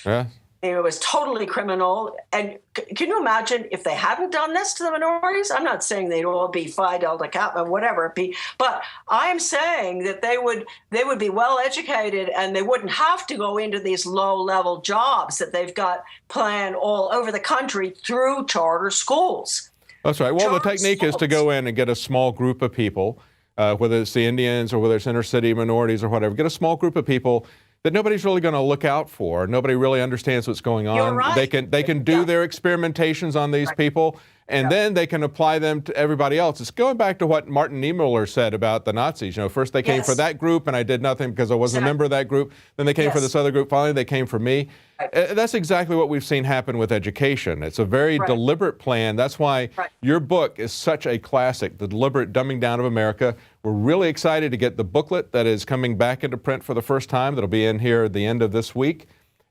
Yeah. It was totally criminal. And can you imagine if they hadn't done this to the minorities? I'm not saying they'd all be Phi Delta Kappa, whatever it be, but I'm saying that they would be well educated and they wouldn't have to go into these low-level jobs that they've got planned all over the country through charter schools. That's right. Well, the technique is to go in and get a small group of people, whether it's the Indians or whether it's inner city minorities or whatever, get a small group of people that nobody's really going to look out for. Nobody really understands what's going on. You're right. They can do their experimentations on these people, and then they can apply them to everybody else. It's going back to what Martin Niemöller said about the Nazis. You know, first they came for that group, and I did nothing because I wasn't a member of that group. Then they came for this other group. Finally, they came for me. That's exactly what we've seen happen with education. It's a very deliberate plan. That's why your book is such a classic, The Deliberate Dumbing Down of America. We're really excited to get the booklet that is coming back into print for the first time. That'll be in here at the end of this week.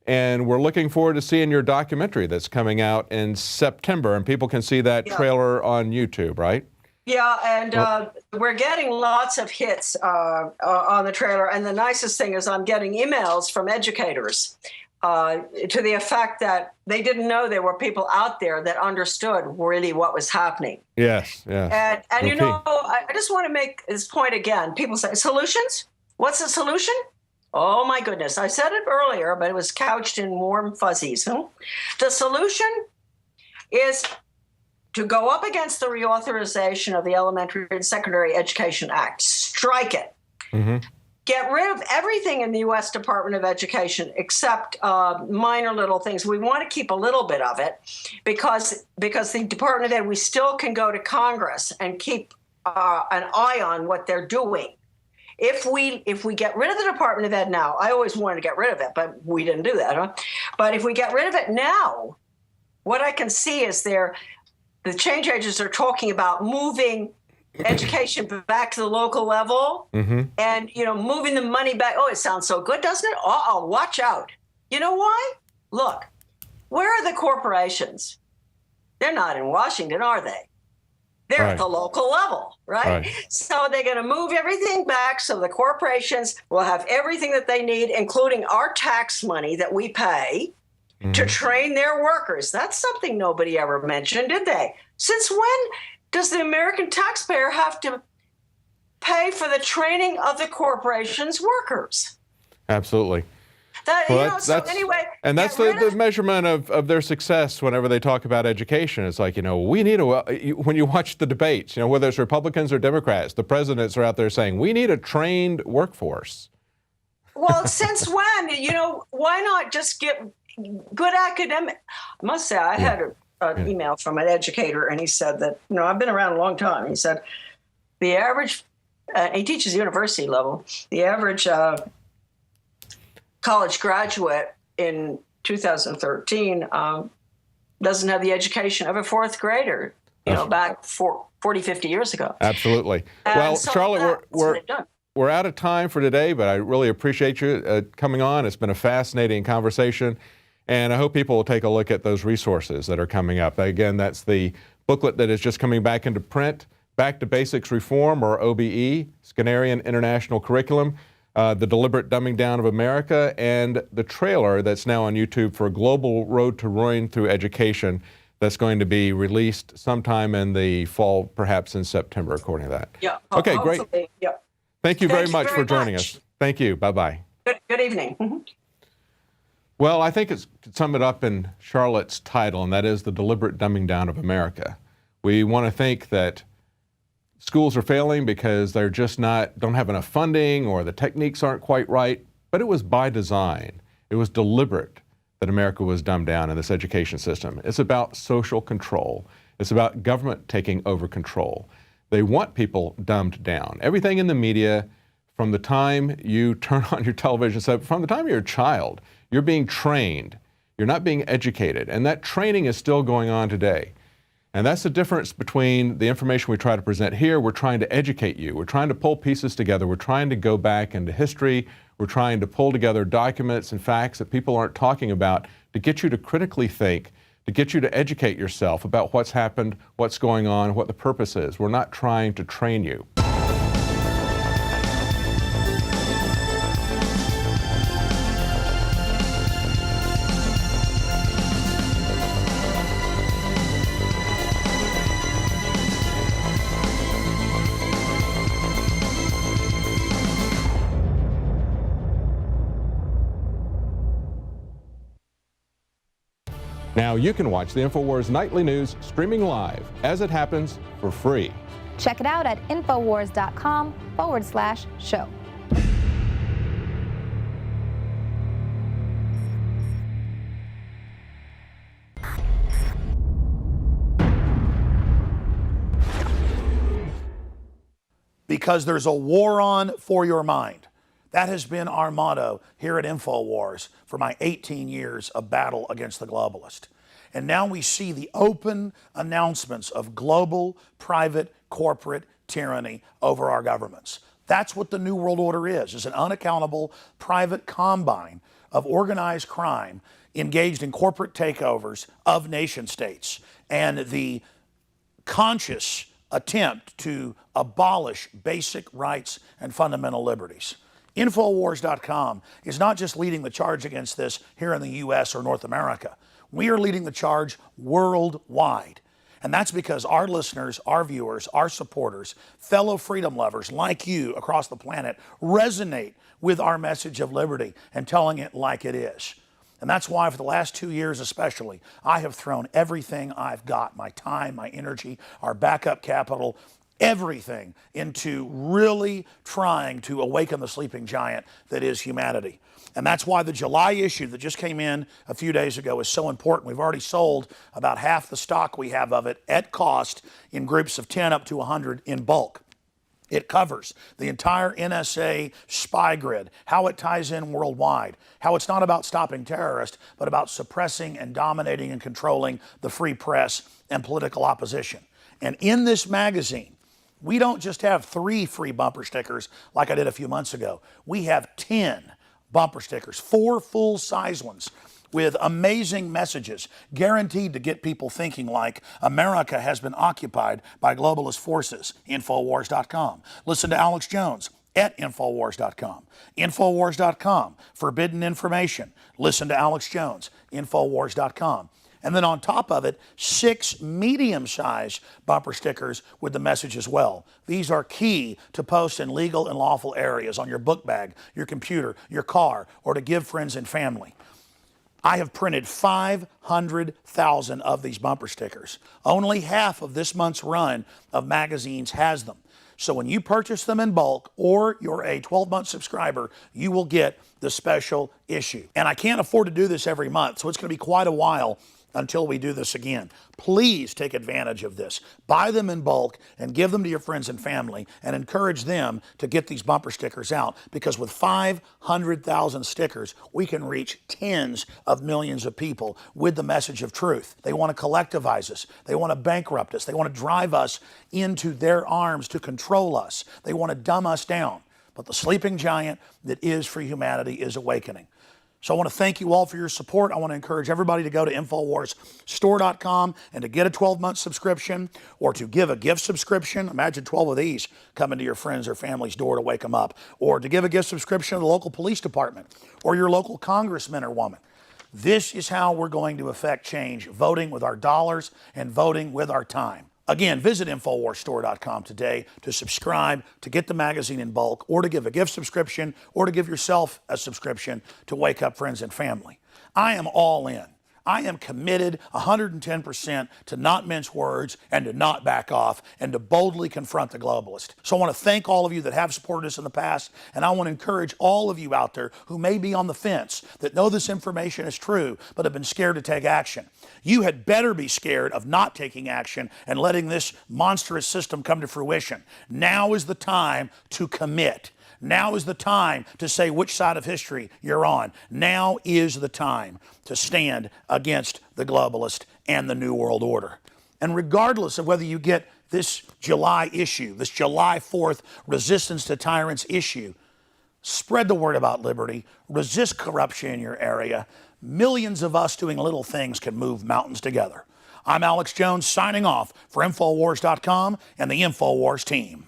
And we're looking forward to seeing your documentary that's coming out in September, and people can see that trailer on YouTube, right? Yeah, and we're getting lots of hits on the trailer. And the nicest thing is I'm getting emails from educators to the effect that they didn't know there were people out there that understood really what was happening. Yes, yes. And you know, I just want to make this point again. People say, solutions? What's the solution? Oh, my goodness. I said it earlier, but it was couched in warm fuzzies. The solution is to go up against the reauthorization of the Elementary and Secondary Education Act. Strike it. Mm-hmm. Get rid of everything in the U.S. Department of Education except minor little things. We want to keep a little bit of it because the Department of Ed, we still can go to Congress and keep an eye on what they're doing. If we get rid of the Department of Ed now, I always wanted to get rid of it, but we didn't do that. Huh? But if we get rid of it now, what I can see is the change agents are talking about moving education back to the local level and, you know, moving the money back. Oh, it sounds so good, doesn't it? Uh-oh, watch out. You know why? Look, where are the corporations? They're not in Washington, are they? They're at the local level, right? So they're going to move everything back so the corporations will have everything that they need, including our tax money that we pay to train their workers. That's something nobody ever mentioned, did they? Since when does the American taxpayer have to pay for the training of the corporation's workers? Absolutely. Anyway. And that's the measurement of their success whenever they talk about education. It's like, you know, we need when you watch the debates, you know, whether it's Republicans or Democrats, the presidents are out there saying, we need a trained workforce. Well, since when? You know, why not just get good academic? I must say, I had an email from an educator, and he said that, you know, I've been around a long time. He said the average, he teaches university level, the average college graduate in 2013 doesn't have the education of a fourth grader, you know, back 40, 50 years ago. Absolutely. Well, so Charlotte, we're out of time for today, but I really appreciate you coming on. It's been a fascinating conversation, and I hope people will take a look at those resources that are coming up. Again, that's the booklet that is just coming back into print, Back to Basics Reform, or OBE, Skinnerian International Curriculum, The Deliberate Dumbing Down of America, and the trailer that's now on YouTube for Global Road to Ruin Through Education that's going to be released sometime in the fall, perhaps in September, according to that. Yeah. Okay, great. Yeah. Thank you very much for joining us. Thank you. Bye-bye. Good evening. Well, I think it's to sum it up in Charlotte's title, and that is The Deliberate Dumbing Down of America. We want to think that schools are failing because they're just don't have enough funding or the techniques aren't quite right, but it was by design. It was deliberate that America was dumbed down in this education system. It's about social control. It's about government taking over control. They want people dumbed down. Everything in the media, from the time you turn on your television set, from the time you're a child, you're being trained. You're not being educated. And that training is still going on today. And that's the difference between the information we try to present here. We're trying to educate you. We're trying to pull pieces together. We're trying to go back into history. We're trying to pull together documents and facts that people aren't talking about to get you to critically think, to get you to educate yourself about what's happened, what's going on, what the purpose is. We're not trying to train you. Now you can watch the Infowars Nightly News streaming live as it happens for free. Check it out at Infowars.com/show. Because there's a war on for your mind. That has been our motto here at Infowars for my 18 years of battle against the globalist. And now we see the open announcements of global, private, corporate tyranny over our governments. That's what the New World Order is an unaccountable private combine of organized crime engaged in corporate takeovers of nation states and the conscious attempt to abolish basic rights and fundamental liberties. Infowars.com is not just leading the charge against this here in the U.S. or North America. We are leading the charge worldwide. And that's because our listeners, our viewers, our supporters, fellow freedom lovers like you across the planet resonate with our message of liberty and telling it like it is. And that's why for the last 2 years especially, I have thrown everything I've got, my time, my energy, our backup capital, everything into really trying to awaken the sleeping giant that is humanity. And that's why the July issue that just came in a few days ago is so important. We've already sold about half the stock we have of it at cost in groups of 10 up to 100 in bulk. It covers the entire NSA spy grid, how it ties in worldwide, how it's not about stopping terrorists, but about suppressing and dominating and controlling the free press and political opposition. And in this magazine, we don't just have 3 free bumper stickers like I did a few months ago. We have 10 bumper stickers, 4 full-size ones with amazing messages guaranteed to get people thinking like America has been occupied by globalist forces. Infowars.com. Listen to Alex Jones at Infowars.com. Infowars.com. Forbidden information. Listen to Alex Jones. Infowars.com. And then on top of it, 6 medium-sized bumper stickers with the message as well. These are key to post in legal and lawful areas on your book bag, your computer, your car, or to give friends and family. I have printed 500,000 of these bumper stickers. Only half of this month's run of magazines has them. So when you purchase them in bulk or you're a 12-month subscriber, you will get the special issue. And I can't afford to do this every month, so it's going to be quite a while until we do this again. Please take advantage of this. Buy them in bulk and give them to your friends and family and encourage them to get these bumper stickers out, because with 500,000 stickers, we can reach tens of millions of people with the message of truth. They want to collectivize us. They want to bankrupt us. They want to drive us into their arms to control us. They want to dumb us down. But the sleeping giant that is free humanity is awakening. So I want to thank you all for your support. I want to encourage everybody to go to InfoWarsStore.com and to get a 12-month subscription or to give a gift subscription. Imagine 12 of these coming to your friends or family's door to wake them up. Or to give a gift subscription to the local police department or your local congressman or woman. This is how we're going to affect change, voting with our dollars and voting with our time. Again, visit InfoWarsStore.com today to subscribe, to get the magazine in bulk, or to give a gift subscription, or to give yourself a subscription to wake up friends and family. I am all in. I am committed 110% to not mince words and to not back off and to boldly confront the globalist. So I want to thank all of you that have supported us in the past, and I want to encourage all of you out there who may be on the fence, that know this information is true, but have been scared to take action. You had better be scared of not taking action and letting this monstrous system come to fruition. Now is the time to commit. Now is the time to say which side of history you're on. Now is the time to stand against the globalist and the New World Order. And regardless of whether you get this July issue, this July 4th Resistance to Tyrants issue, spread the word about liberty, resist corruption in your area. Millions of us doing little things can move mountains together. I'm Alex Jones signing off for Infowars.com and the Infowars team.